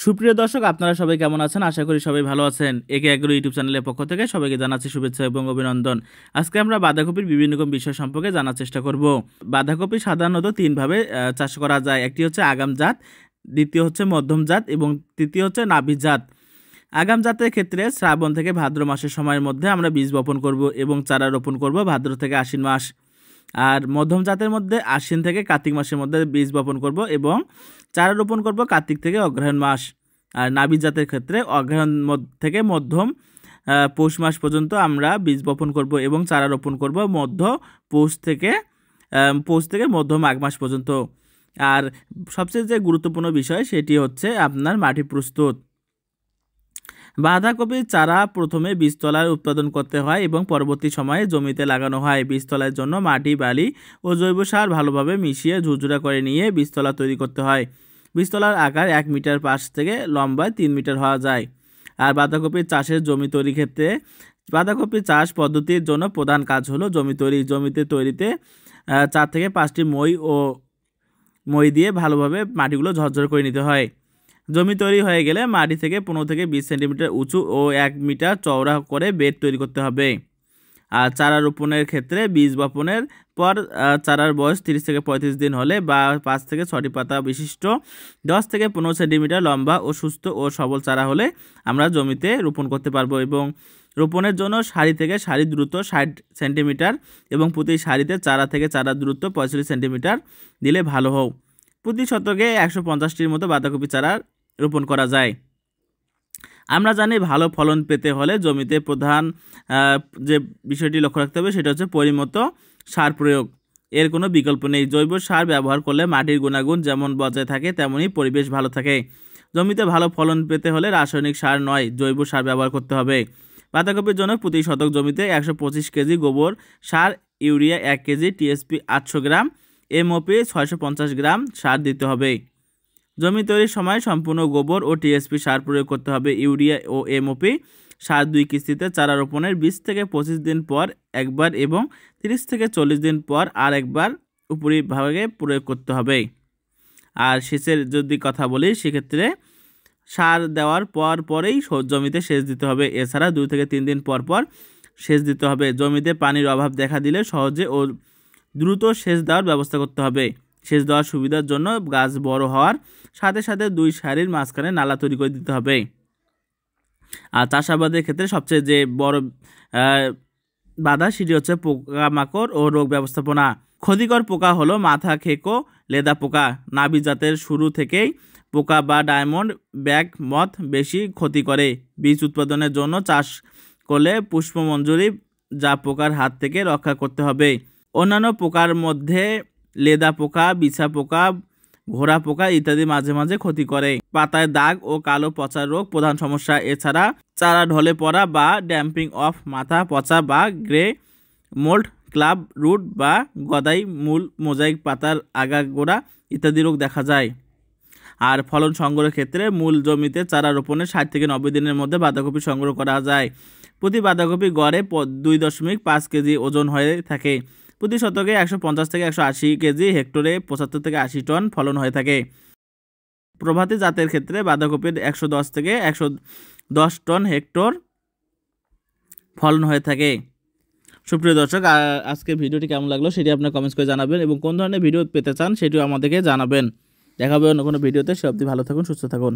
সুপ্রিয় দর্শক, আপনারা সবাই কেমন আছেন? আশা করি সবাই ভালো আছেন। একে এগ্রো ইউটিউব চ্যানেলের পক্ষ থেকে সবাইকে জানাচ্ছি শুভেচ্ছা এবং অভিনন্দন। আজকে আমরা বাঁধাকপির বিভিন্ন রকম বিষয় সম্পর্কে জানার চেষ্টা করব। বাঁধাকপি সাধারণত তিনভাবে চাষ করা যায়। একটি হচ্ছে আগাম জাত, দ্বিতীয় হচ্ছে মধ্যম জাত এবং তৃতীয় হচ্ছে নাভি জাত। আগাম জাতের ক্ষেত্রে শ্রাবণ থেকে ভাদ্র মাসের সময়ের মধ্যে আমরা বীজ বপন করব এবং চারা রোপণ করব ভাদ্র থেকে আশ্বিন মাস। আর মধ্যম জাতের মধ্যে আশ্বিন থেকে কার্তিক মাসের মধ্যে বীজ বপন করব এবং চারা রোপণ করব কার্তিক থেকে অগ্রহায়ণ মাস। আর নাভি জাতের ক্ষেত্রে অগ্রহায়ণ থেকে মধ্যম পৌষ মাস পর্যন্ত আমরা বীজ বপন করব এবং চারা রোপণ করব মধ্য পৌষ থেকে মধ্য মাঘ মাস পর্যন্ত। আর সবচেয়ে যে গুরুত্বপূর্ণ বিষয় সেটি হচ্ছে আপনার মাটি প্রস্তুত। বাঁধাকপির চারা প্রথমে বীজতলায় উৎপাদন করতে হয় এবং পরবর্তী সময়ে জমিতে লাগানো হয়। বীজতলার জন্য মাটি, বালি ও জৈব সার ভালোভাবে মিশিয়ে ঝুরঝুরা করে নিয়ে বীজতলা তৈরি করতে হয়। বীজতলার আকার 1 মিটার, পাশ থেকে লম্বায় 3 মিটার হওয়া যায়। আর বাঁধাকপির চাষের জমি তৈরির ক্ষেত্রে বাঁধাকপির চাষ পদ্ধতির জন্য প্রধান কাজ হলো জমিতে তৈরিতে 4 থেকে 5টি মই দিয়ে ভালোভাবে মাটিগুলো ঝরঝর করে নিতে হয়। জমি তৈরি হয়ে গেলে মাটি থেকে 15 থেকে 20 সেন্টিমিটার উঁচু ও 1 মিটার চওড়া করে বেড তৈরি করতে হবে। আর চারা রোপণের ক্ষেত্রে বীজ বপনের পর চারার বয়স 30 থেকে 35 দিন হলে বা 5 থেকে 6টি পাতা বিশিষ্ট 10 থেকে 15 সেন্টিমিটার লম্বা ও সুস্থ ও সবল চারা হলে আমরা জমিতে রোপণ করতে পারবো। এবং রোপণের জন্য সারি থেকে সারি দূরত্ব 60 সেন্টিমিটার এবং প্রতি সারিতে চারা থেকে চারা দূরত্ব 45 সেন্টিমিটার দিলে ভালো হোক। প্রতি শতকে 150টির মতো বাঁধাকপি চারা রোপণ করা যায়। আমরা জানি ভালো ফলন পেতে হলে জমিতে প্রধান যে বিষয়টি লক্ষ্য রাখতে হবে সেটা হচ্ছে পরিমিত সার প্রয়োগ। এর কোনো বিকল্প নেই। জৈব সার ব্যবহার করলে মাটির গুণাগুণ যেমন বজায় থাকে তেমনই পরিবেশ ভালো থাকে। জমিতে ভালো ফলন পেতে হলে রাসায়নিক সার নয়, জৈব সার ব্যবহার করতে হবে। বাঁধাকপির জন্য প্রতি শতক জমিতে 125 কেজি গোবর সার, ইউরিয়া 1 কেজি, টিএসপি 800 গ্রাম, এমওপি 650 গ্রাম সার দিতে হবে। জমি তৈরির সময় সম্পূর্ণ গোবর ও টিএসপি সার প্রয়োগ করতে হবে। ইউরিয়া ও এমওপি সার 2 কিস্তিতে চারা রোপণের 20 থেকে 25 দিন পর একবার এবং 30 থেকে 40 দিন পর আর একবার উপরিভাগে প্রয়োগ করতে হবে। আর সেচের যদি কথা বলি সেক্ষেত্রে সার দেওয়ার পরেই জমিতে সেচ দিতে হবে। এছাড়া 2 থেকে 3 দিন পর পর সেচ দিতে হবে। জমিতে পানির অভাব দেখা দিলে সহজে ও দ্রুত সেচ দেওয়ার ব্যবস্থা করতে হবে। সেচ দেওয়ার সুবিধার জন্য গাছ বড় হওয়ার সাথে সাথে 2 সারির মাঝখানে নালা তৈরি করে দিতে হবে। আর চাষাবাদের ক্ষেত্রে সবচেয়ে যে বড় বাধা সেটি হচ্ছে পোকামাকড় ও রোগ ব্যবস্থাপনা। ক্ষতিকর পোকা হলো মাথা খেকো, লেদা পোকা। নাভি জাতের শুরু থেকেই পোকা বা ডায়মন্ড ব্যাক মথ বেশি ক্ষতি করে। বীজ উৎপাদনের জন্য চাষ করলে পুষ্পমঞ্জুরি যা পোকার হাত থেকে রক্ষা করতে হবে। অন্যান্য পোকার মধ্যে লেদা পোকা, বিছা পোকা, ঘোড়া পোকা ইত্যাদি মাঝে মাঝে ক্ষতি করে। পাতায় দাগ ও কালো পচা রোগ প্রধান সমস্যা। এছাড়া চারা ঢলে পড়া বা ড্যাম্পিং অফ, মাথা পচা বা গ্রে মোল্ড, ক্লাব রুট বা গদাই মূল, মোজাইক পাতার আগাগোড়া ইত্যাদি রোগ দেখা যায়। আর ফলন সংগ্রহের ক্ষেত্রে মূল জমিতে চারা রোপণের 60 থেকে 90 দিনের মধ্যে বাঁধাকপি সংগ্রহ করা যায়। প্রতি বাঁধাকপি গড়ে 2.5 কেজি ওজন হয়ে থাকে। প্রতি শতকে 150 থেকে 180 কেজি, হেক্টরে 75 থেকে 80 টন ফলন হয়ে থাকে। প্রভাতী জাতের ক্ষেত্রে বাঁধাকপির 110 থেকে 110 টন হেক্টর ফলন হয়ে থাকে। সুপ্রিয় দর্শক, আজকে ভিডিওটি কেমন লাগলো সেটি আপনার কমেন্টস করে জানাবেন এবং কোন ধরনের ভিডিও পেতে চান সেটিও আমাদেরকে জানাবেন। দেখা হবে অন্য কোনো ভিডিওতে। সে অবধি ভালো থাকুন, সুস্থ থাকুন।